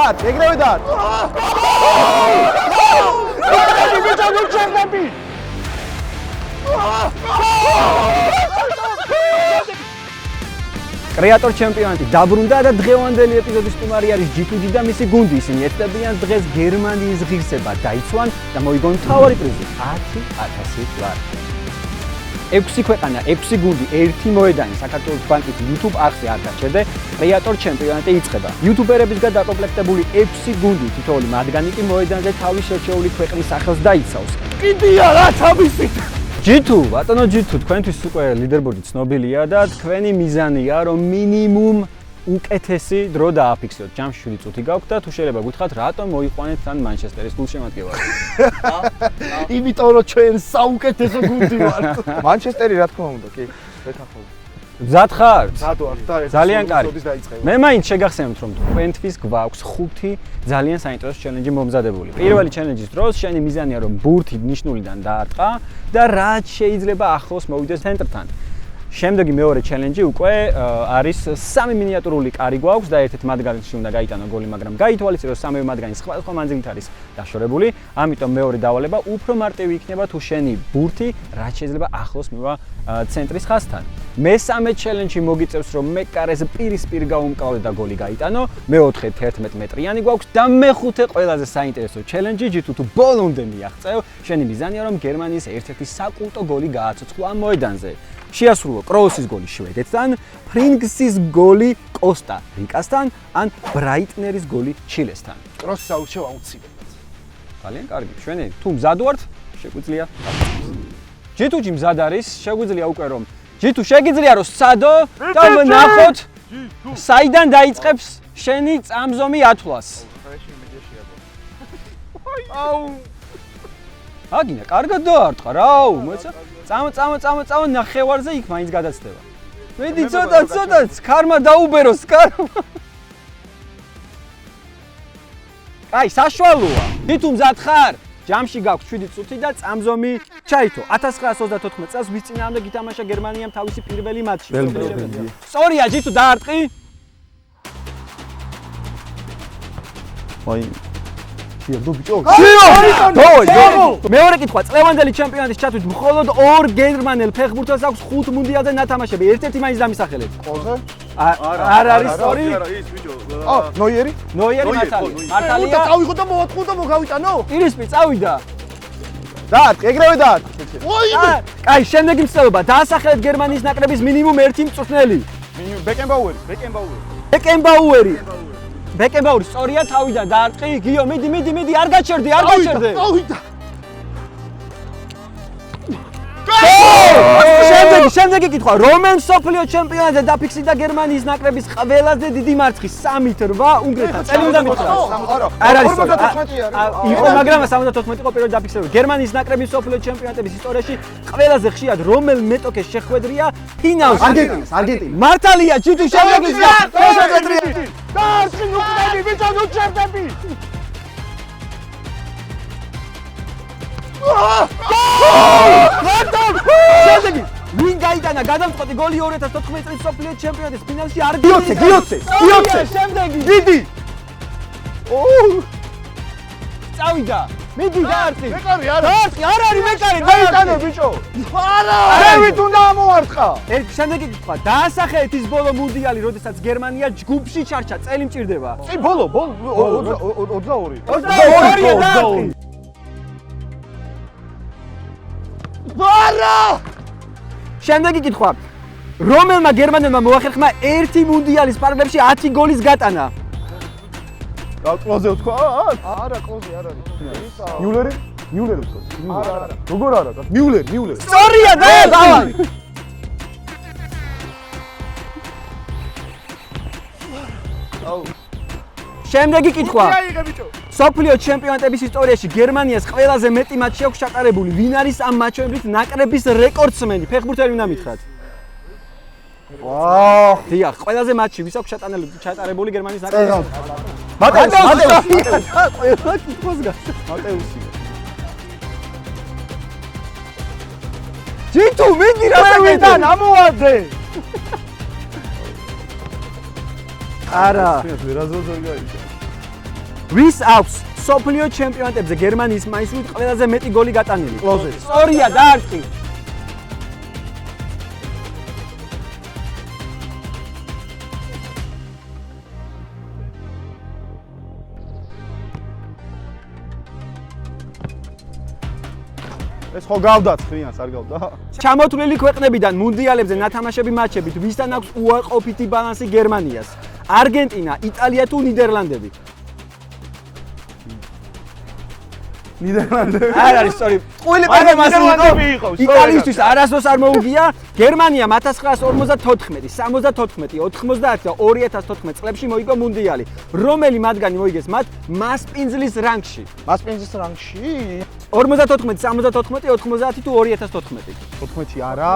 Dad, ეგრევე dad. ბიჭო, ნუ ჩერდები. კრეატორ ჩემპიონატი დაბრუნდა და დღევანდელი ეპიზოდის სტუმარი არის G2G და მისი გუნდი. ისინი ეცდებიან დღეს გერმანიის ღირსება დაიცვან და მოიგონ მთავარი პრიზი 10,000 ლარი. 6 ქვეყანა, 6 გუნდი, 1 მოედანი საქართველოს ბანკით YouTube არხზე არ გაჩერდე. კრეატორ ჩემპიონატი იწყება. YouTuber-ებისგან დაკომპლექტებული 6 გუნდი, თითოეული მათგანი კი მოედანზე თავის შერჩეული ქვეყნის სახელს დაიცავს. კიდია რა თავისით. G2, ბატონო G2, თქვენთვის უკვე ლიდერბორდი ცნობილია და თქვენი მიზანია, რომ მინიმუმ უკეთესი დრო დააფიქსოთ. ჯამში 7 წუთი გაქვთ და თუ შეიძლება გითხრათ, რატომ მოიყვანეთ თან მანჩესტერის გულშემატკივარი? იმიტომ რომ ჩვენ საუკეთესო გუნდი ვართ. მანჩესტერი რა თქმა უნდა, კი, ვეთანხმები. მზად ხარ? მზად ვარ და ძალიან კარგი. მე მაინც შეგახსენებთ, რომ თქვენთვის გვაქვს 5 ძალიან საინტერესო ჩელენჯი მომზადებული. პირველი ჩელენჯის დროს შენი მიზანია, რომ ბურთი ნიშნულიდან დაარტყა და რაც შეიძლება ახლოს მოვიდეს ცენტრთან. შემდეგი მეორე ჩელენჯი უკვე არის 3 მინიატურული კარი გვაქვს და ერთ-ერთ მათგანში უნდა გაიტანო გოლი, მაგრამ გაითვალისწინოს სამივე მათგანი სხვადასხვა მანძილით არის დაშორებული. ამიტომ მეორე დავალება უფრო მარტივი იქნება თუ შენი ბურთი რაც შეიძლება ახლოს მივა ცენტრის ხაზთან. მესამე ჩელენჯი მოგიწევს, რომ მეკარეს პირისპირ გაუმკლავდე და გოლი გაიტანო. მეოთხე 11 მეტრიანი გვაქვს და მეხუთე ყველაზე საინტერესო ჩელენჯი G2 თუ ბოლომდე მიაღწევ. შენი მიზანია, რომ გერმანიის ერთ-ერთი საკულტო გოლი გააცოცხლო ამ მოედანზე. შეასრულო კროუსის გოლი შვედეთთან, ფრინგსის გოლი კოსტა რიკასთან, ან ბრაიტნერის გოლი ჩილესთან. კროსს აუჩევ აუცილებლად. ძალიან კარგი. შვენე, თუ მზად ვართ, შეგვიძლია. G2G მზად არის, შეგვიძლია უკვე რომ G2 შეგიძლია რომ სადო და ვნახოთ საიდან დაიწყებს შენი წამზომი ათვლას. აუ. აგინა, კარგად დაარტყა რაო, მოიცა? წამო ნახევარზე იქ მაინც გადაცდება. მედი ცოტა ქარმა დაუბეროს ქარმა. აი, საშუალოა. G2 მზად ხარ? ჯამში გაქვს 7 წუთი და წამზომი ჩაითო. 1934 წელს ვის წინააღმდეგ ითამაშა გერმანიამ თავისი პირველი მატჩი. სწორია, G2 დაარტყი. აი შეერდო ბიჭო. მეორე კითხვა, წლევანდელი ჩემპიონატის ჩათვლით მხოლოდ 2 გერმანელ ფეხბურთელს აქვს 5 მუნდიალზე ნათამაშები. ერთ-ერთი მაინც დამისახელეთ. ყოზე? არ არის სწორი? ის ბიჭო. ნოიერი? ნოიერი მართალია. და წავიღო და მოვატყო და მოგავიტანო? პირისპირ წავიდა. Dad, ეგრევე dad. აი, შემდეგი მცდელობა, დაასახელეთ გერმანიის ნაკრების მინიმუმ 1 მწვრთნელი. ბეკენბაუერი. ბეკენბაური სწორია, თავიდან დაარტყი. გიო, მიდი, არ გაჩერდე. წავიდა. შემდეგი კითხვა, რომელ მსოფლიო ჩემპიონატზე დაფიქსირდა გერმანიის ნაკრების ყველაზე დიდი მარცხი 3.8 უნგრეთთან. წელი უნდა მითხრა. არ არის 54 იყო, მაგრამ 74 იყო პირველი დაფიქსირება. გერმანიის ნაკრების მსოფლიო ჩემპიონატების ისტორიაში ყველაზე ხშირად რომელ მეტოქეს შეხვედრია ფინალში? არგენტინა. მართალია, G2 შემდეგი დარჩი ნუკლები, ბიჭო, ნუ ჩერდები. შემდეგი ვინ გაიტანა გადამწყვეტი გოლი 2014 წლის მსოფლიო ჩემპიონატის ფინალში არგენტინა? გიოცე. შემდეგი. დიდი. წავიდა. მიდი დაარტყი. მეკარი არა. დაარტყი, არ არის მეკარი. გაიტანო ბიჭო. არა. შევით უნდა ამოვარტყა. შემდეგი კითხვა, დაასახელეთ ის ბოლო მუნდიალი, როდესაც გერმანია ჯგუფში ჩარჩა. წელი მჭირდება. წი ბოლო 22. 22. არა! შემდეგი კითხვა, რომელმა გერმანელმა მოახერხა 1 მუნდიალის პარკლებში 10 გოლის გატანა? კლოზე ვთქვა? არა, კლოზე არ არის. მიულერი ვთქვა. არა. როგორ არა? მიულერი. სწორია, დავაი. შემდეგი კითხვა. მსოფლიო ჩემპიონატების ისტორიაში გერმანიას ყველაზე მეტი მატჩი აქვს ჩატარებული. ვინ არის ამ მატჩებით ნაკრების რეკორდსმენი? ფეხბურთელი უნდა მითხრათ. დიახ, ყველაზე მატჩი ვის აქვს ჩატარებული გერმანიის ნაკრების? მატეუსი. G2 მიდი რა შევიდან ამოვარდე. არა. ვის აქვს სოფლიო ჩემპიონატებზე გერმანიის მაისურით ყველაზე მეტი გოლი გატანილი? კლოზე. სწორია, დაარტყი. ეს ხო გავდათ ხრიანს არ გავდა? ჩამოთვლილი ქვეყნებიდან მუნდიალებზე ნათამაშები მატჩებით ვისთან აქვს უარყოფითი ბალანსი გერმანიას? არგენტინა, იტალია თუ ნიდერლანდები? ნიდერლანდები. არ არის სწორი. ყველი ნიდერლანდები იყო. იტალიისთვის არასდროს არ მოუგია. გერმანია 1954, 74, 90 და 2014 წლებში მოიგო მუნდიალი. რომელი მათგანი მოიგეს მათ მასპინძლის რანგში? მასპინძლის რანგში? 54, 74, 90 თუ 2014? 14 არა,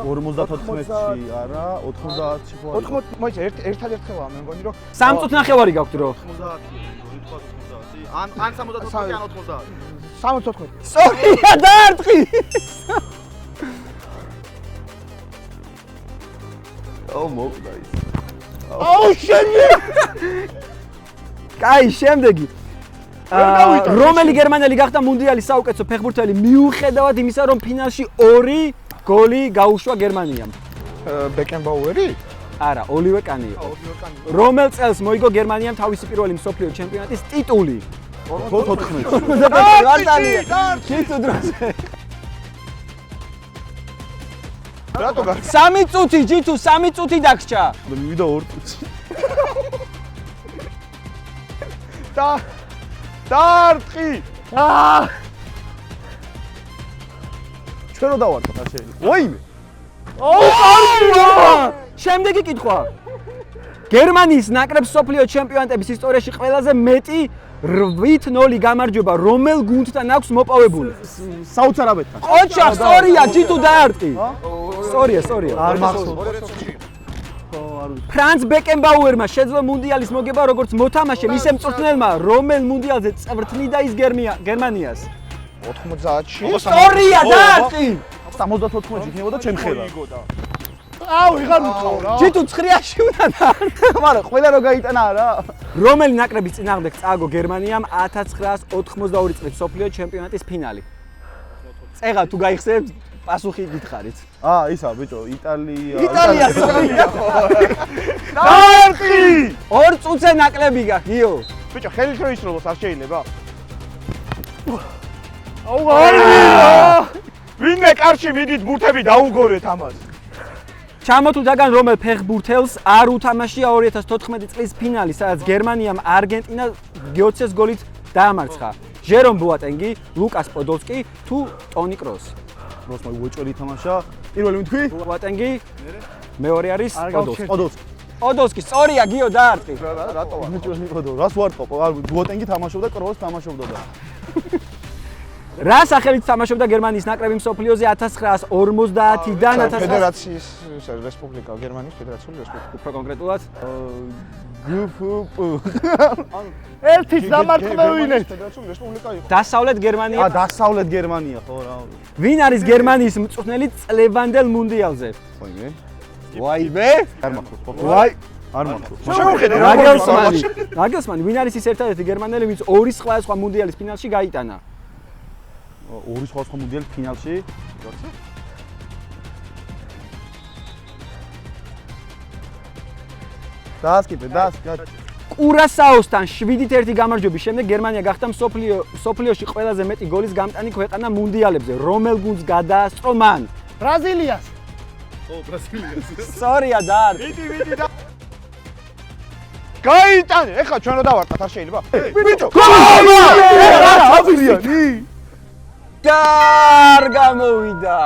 54-ში არა, 90-ში ხო არა. 80 მოიცა ერთადერთ ხელა მე მგონი რომ 3 წუთი ნახევარი გაქვთ რო. 90-ი, ან 74 ან 90. 74. სწორია, დაარტყი. აუ მოვიდა ის. აუ შენი! კაი, შემდეგი. რომელი გერმანელი გახდა მუნდიალის საუკეთესო ფეხბურთელი მიუხედავად იმისა, რომ ფინალში 2 გოლი გაუშვა გერმანიამ? ბეკენბაუერი? არა, ოლივერ კანი იყო. რომელ წელს მოიგო გერმანიამ თავისი პირველი მსოფლიო ჩემპიონატის ტიტული? 14. ჩიტუ დროზე. რატო გარ? 3 წუთი, ჯითუ, 3 წუთი დაგრჩა. მივიდა 2 წუთი. დარტყი! ჩვენ რო დავარქოთ არ შეიძლება. ვაიმე. შემდეგი კითხვა. გერმანიის ნაკრებს სოფლიო ჩემპიონატების ისტორიაში ყველაზე მეტი 8-0 გამარჯვება რომელ გუნდთან აქვს მოპოვებული? საუცარაბეთთან. ოჩა, სწორია, ჯიტუ დაარტყი. სწორია. არ მახსოვს. ფრანც ბეკენბაუერმა შეძლო მუნდიალის მოგება როგორც მოთამაშემ, ისე მწვრთნელმა, რომელ მუნდიალზე წვრთნიდა ის გერმანიას? 90-ში. სწორია, დაარტყი. 74-ში იქნებოდა ჩემ ხელა. აუ, იღარ მიყავ რა. ჯიტუ ცხრიაში უნდა დაარტყი. მაგრამ ყველა რო გაიტანა არა. რომელი ნაკრების წინააღმდეგ წააგო გერმანიამ 1982 წლის სოფლიო ჩემპიონატის ფინალი? წეღა თუ გაიხსენებთ, პასუხი გითხარით. ისა ბიჭო, იტალია. დარტყი! 2 წუთზე ნაკლები გაქვს, გიო. ბიჭო, ხელით რო ისროლოს არ შეიძლება? აუ არა. ვინმე კარში მიდით ბურთები დაუგორეთ ამას. ჩამოთვლიდან რომელ ფეხბურთელს არ უთამაშია 2014 წლის ფინალი, სადაც გერმანიამ არგენტინა გიოცეს გოლით დაამარცხა? ჟერომ ბოატენგი, ლუკას პოდოლსკი თუ ტონი კროსი? როსმა უოჭველი თამაშა. პირველი მითქვი? ბოატენგი. მეორე არის პოდოლსკი. პოდოლსკი, სწორია, გიო დაარტყი. რატო? ბიჭო მიყოდო, რას ვარტყო? ბუატენგი თამაშობდა, კროსი თამაშობდა და. რა სახელით თამაშობდა გერმანიის ნაკრები მსოფლიოზე 1950-დან 1900? ფედერაციის რესპუბლიკა, გერმანიის ფედერაციული რესპუბლიკა. უფრო კონკრეტულად, ერთის დამარცხებულნი. ფედერაციული რესპუბლიკა იყო. დასავლეთ გერმანია. დასავლეთ გერმანია ხო რა. ვინ არის გერმანიის მწვრთნელი წლევანდელ მუნდიალზე? ვაიმე. ვაიმე? არ მახსოვს. ვაი. არ მახსოვს. შევხედე რა. ნაგელსმანი, ვინ არის ის ერთადერთი გერმანელი, ვინც 2 სხვადასხვა მუნდიალის ფინალში გაიტანა? 2 სხვადასხვა მუნდიალის ფინალში. დაასკიპე. კურასაოსთან 7-1 გამარჯვების შემდეგ გერმანია გახდა მსოფლიოში ყველაზე მეტი გოლის გამტანი ქვეყანა მუნდიალებზე. რომელ გუნდს გადაასწრო მან? ბრაზილიას. ბრაზილიას. სწორია, დაარტყი. ვიდი და გაიტანე, ეხლა ჩვენ რო დავარტყათ არ შეიძლება? ბიჭო, გარ გამოვიდა.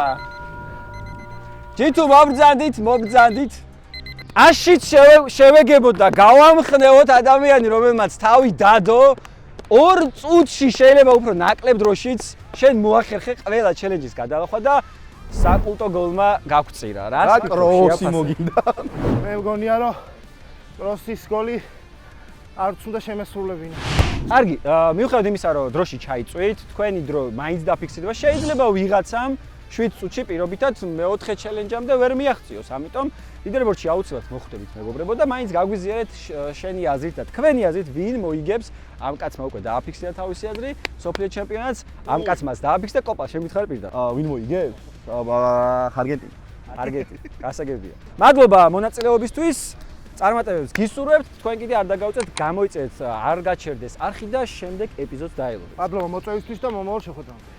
ჯითუ მობრძანდით. აშიც შევეგებოთ და გავამხნევოთ ადამიანი, რომელმაც თავი დადო 2 წუთში, შეიძლება უფრო ნაკლებ დროშიც, შენ მოახერხე ყველა ჩელენჯის გადალახვა და საკულტო გოლმა გაგვწირა. რა კროსი მოგინდა. მე მგონია რომ კროსის გოლი არც უნდა შემესრულებინა. კარგი, მიუხედავად იმისა, რომ დროში ჩაიწვით, თქვენი დრო მაინც დაფიქსირდება, შეიძლება ვიღაცამ 7 წუთში პირობითად მეოთხე ჩელენჯამდე ვერ მიაღწიოს. ამიტომ ლიდერბორდში აუცილებლად მოხვდებით მეგობრებო და მაინც გაგვიზიარეთ შენი აზრით და თქვენი აზრით ვინ მოიგებს ამ კაცმა უკვე დააფიქსირა თავისი აზრი სოფლიო ჩემპიონატს ამ კაცმაც დააფიქსირა კოპა შემიძლია პირდაპირ ვინ მოიგებს? არგენტინა. არგენტინა გასაგებია მადლობა მონაწილეობისთვის წარმატებებს გისურვებთ თქვენ კიდე არ დაგავწეთ გამოიწერეთ არ გაჩერდეს არხი და შემდეგ ეპიზოდს დაელოდეთ მადლობა მოწვევისთვის და მომავალ შეხვედრამდე